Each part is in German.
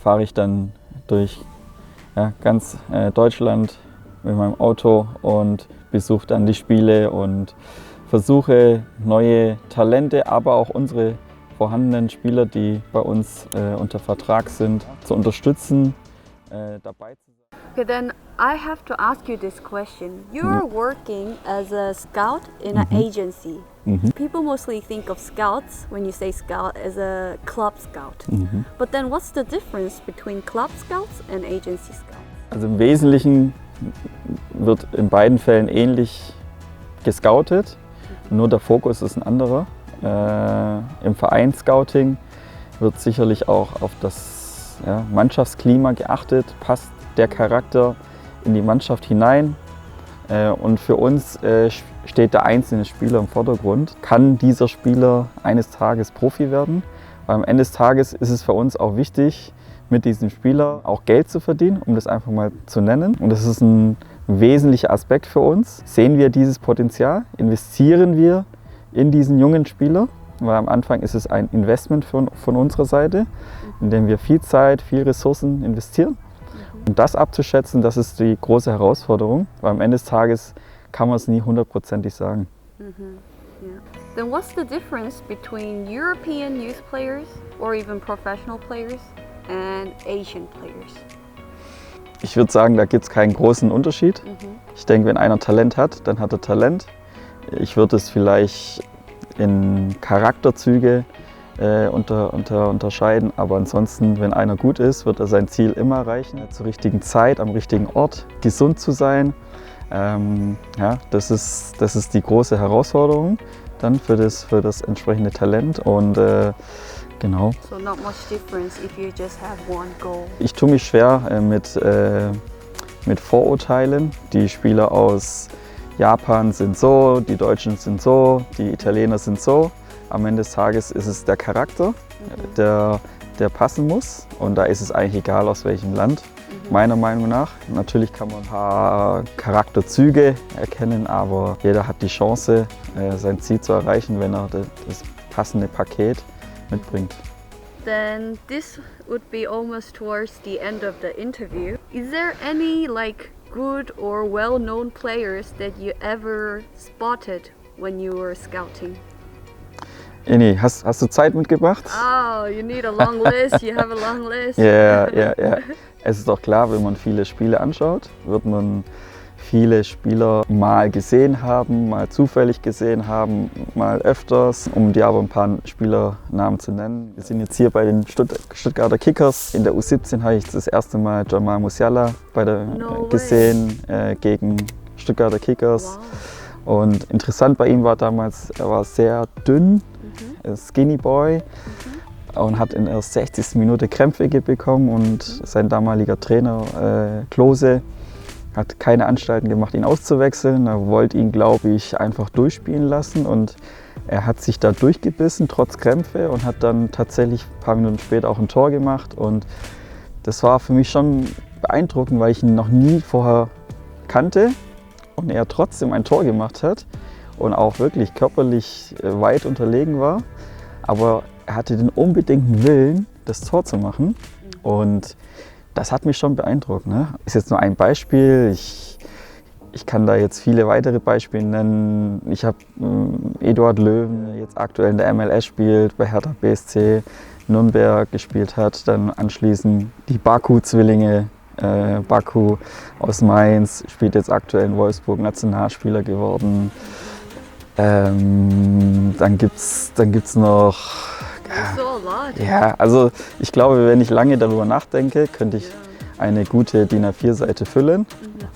fahre ich dann durch ganz Deutschland mit meinem Auto und besuche dann die Spiele und versuche neue Talente, aber auch unsere vorhandenen Spieler, die bei uns unter Vertrag sind, zu unterstützen, dabei zu sein. Okay, then I have to ask you this question. You're working as a scout in an agency. People mostly think of scouts, when you say scout, as a club scout. But then what's the difference between club scouts and agency scouts? Also im Wesentlichen wird in beiden Fällen ähnlich gescoutet, nur der Fokus ist ein anderer. Im Vereinsscouting wird sicherlich auch auf das Mannschaftsklima geachtet, passt der Charakter in die Mannschaft hinein. Und für uns steht der einzelne Spieler im Vordergrund. Kann dieser Spieler eines Tages Profi werden? Weil am Ende des Tages ist es für uns auch wichtig, mit diesem Spieler auch Geld zu verdienen, um das einfach mal zu nennen. Und das ist ein wesentlicher Aspekt für uns. Sehen wir dieses Potenzial? Investieren wir in diesen jungen Spieler? Weil am Anfang ist es ein Investment von unserer Seite, in dem wir viel Zeit, viel Ressourcen investieren. Und das abzuschätzen, das ist die große Herausforderung, weil am Ende des Tages kann man es nie hundertprozentig sagen. Then what's the difference between European youth players or even professional players and Asian players? Ich würde sagen, da gibt es keinen großen Unterschied. Ich denke, wenn einer Talent hat, dann hat er Talent. Ich würde es vielleicht in Charakterzüge unterscheiden, aber ansonsten, wenn einer gut ist, wird er sein Ziel immer erreichen, zur richtigen Zeit, am richtigen Ort, gesund zu sein. Das ist die große Herausforderung dann für das entsprechende Talent und genau. So not much difference if you just have one goal. Ich tue mich schwer mit Vorurteilen. Die Spieler aus Japan sind so, die Deutschen sind so, die Italiener sind so. Am Ende des Tages ist es der Charakter, der passen muss. Und da ist es eigentlich egal, aus welchem Land, meiner Meinung nach. Natürlich kann man ein paar Charakterzüge erkennen, aber jeder hat die Chance, sein Ziel zu erreichen, wenn er das passende Paket mitbringt. Then this would be almost towards the end of the interview. Is there any good or well-known players that you ever spotted when you were scouting? Inni, hast du Zeit mitgebracht? Oh, you need a long list. You have a long list. Ja. Es ist doch klar, wenn man viele Spiele anschaut, wird man viele Spieler mal gesehen haben, mal zufällig gesehen haben, mal öfters, um dir aber ein paar Spielernamen zu nennen. Wir sind jetzt hier bei den Stuttgarter Kickers. In der U17 habe ich das erste Mal Jamal Musiala gesehen gegen Stuttgarter Kickers. Wow. Und interessant bei ihm war damals, er war sehr dünn, Skinny Boy. Und hat in der 60. Minute Krämpfe bekommen und sein damaliger Trainer Klose hat keine Anstalten gemacht, ihn auszuwechseln. Er wollte ihn, glaube ich, einfach durchspielen lassen und er hat sich da durchgebissen, trotz Krämpfe, und hat dann tatsächlich ein paar Minuten später auch ein Tor gemacht. Und das war für mich schon beeindruckend, weil ich ihn noch nie vorher kannte und er trotzdem ein Tor gemacht hat und auch wirklich körperlich weit unterlegen war. Aber er hatte den unbedingten Willen, das Tor zu machen, und das hat mich schon beeindruckt. Ne? Ist jetzt nur ein Beispiel. Ich kann da jetzt viele weitere Beispiele nennen. Ich habe Eduard Löwen, der jetzt aktuell in der MLS spielt, bei Hertha BSC Nürnberg gespielt hat. Dann anschließend die Baku-Zwillinge. Baku aus Mainz spielt jetzt aktuell in Wolfsburg, Nationalspieler geworden. Dann gibt's noch. Ja, also ich glaube, wenn ich lange darüber nachdenke, könnte ich eine gute DIN A4-Seite füllen.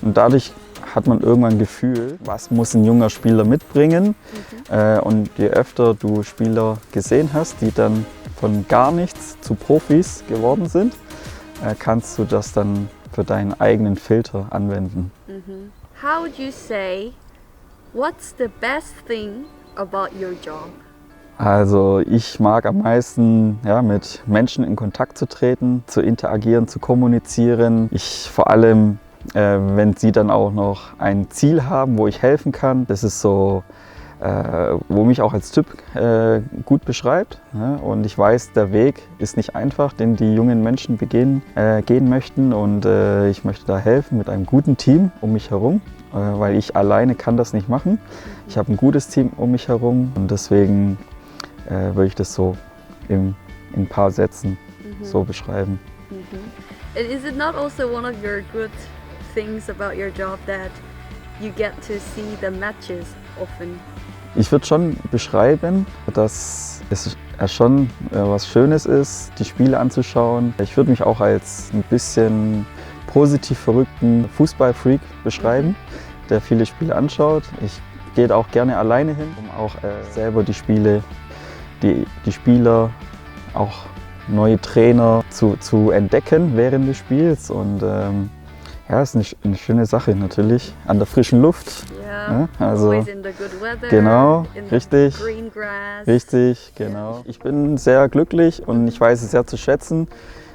Und dadurch hat man irgendwann ein Gefühl, was muss ein junger Spieler mitbringen. Und je öfter du Spieler gesehen hast, die dann von gar nichts zu Profis geworden sind, kannst du das dann für deinen eigenen Filter anwenden. How would you say, what's the best thing about your job? Also ich mag am meisten, mit Menschen in Kontakt zu treten, zu interagieren, zu kommunizieren. Vor allem, wenn sie dann auch noch ein Ziel haben, wo ich helfen kann. Das ist so wo mich auch als Typ gut beschreibt. Ja? Und ich weiß, der Weg ist nicht einfach, den die jungen Menschen gehen möchten. Und ich möchte da helfen mit einem guten Team um mich herum, weil ich alleine kann das nicht machen. Ich habe ein gutes Team um mich herum und deswegen würde ich das so in ein paar Sätzen so beschreiben. And is it not also one of your good things about your job that you get to see the matches often? Ich würde schon beschreiben, dass es schon was Schönes ist, die Spiele anzuschauen. Ich würde mich auch als ein bisschen positiv verrückten Fußballfreak beschreiben, der viele Spiele anschaut. Ich gehe auch gerne alleine hin, um auch selber die Spiele, die Spieler, auch neue Trainer zu entdecken während des Spiels. Und ja, ist eine schöne Sache natürlich, an der frischen Luft. Yeah, ja, also, always in the good weather, genau, in richtig, the green grass. Richtig, genau. Ich bin sehr glücklich und ich weiß es sehr zu schätzen,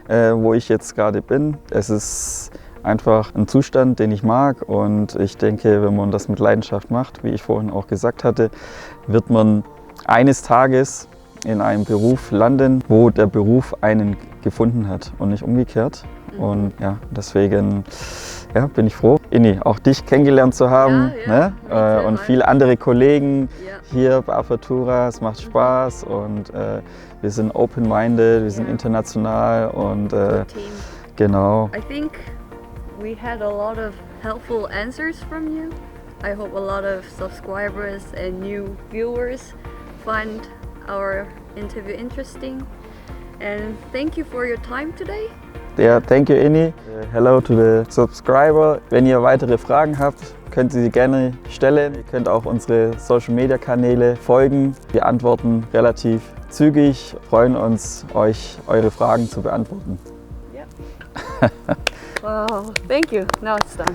wo ich jetzt gerade bin. Es ist einfach ein Zustand, den ich mag und ich denke, wenn man das mit Leidenschaft macht, wie ich vorhin auch gesagt hatte, wird man eines Tages in einem Beruf landen, wo der Beruf einen gefunden hat und nicht umgekehrt. Und ja, deswegen bin ich froh, Inni, auch dich kennengelernt zu haben, ja, ne? Und viele andere Kollegen hier bei Apertura. Es macht Spaß und wir sind open-minded, wir sind international und genau. I think we had a lot of helpful answers from you. I hope a lot of subscribers and new viewers find our interview interesting. And thank you for your time today. Yeah, thank you, Inni. Hello to the subscriber. Wenn ihr weitere Fragen habt, könnt ihr sie gerne stellen. Ihr könnt auch unsere Social Media Kanäle folgen. Wir antworten relativ zügig, freuen uns, euch eure Fragen zu beantworten. Yeah. Wow, thank you. Now it's done.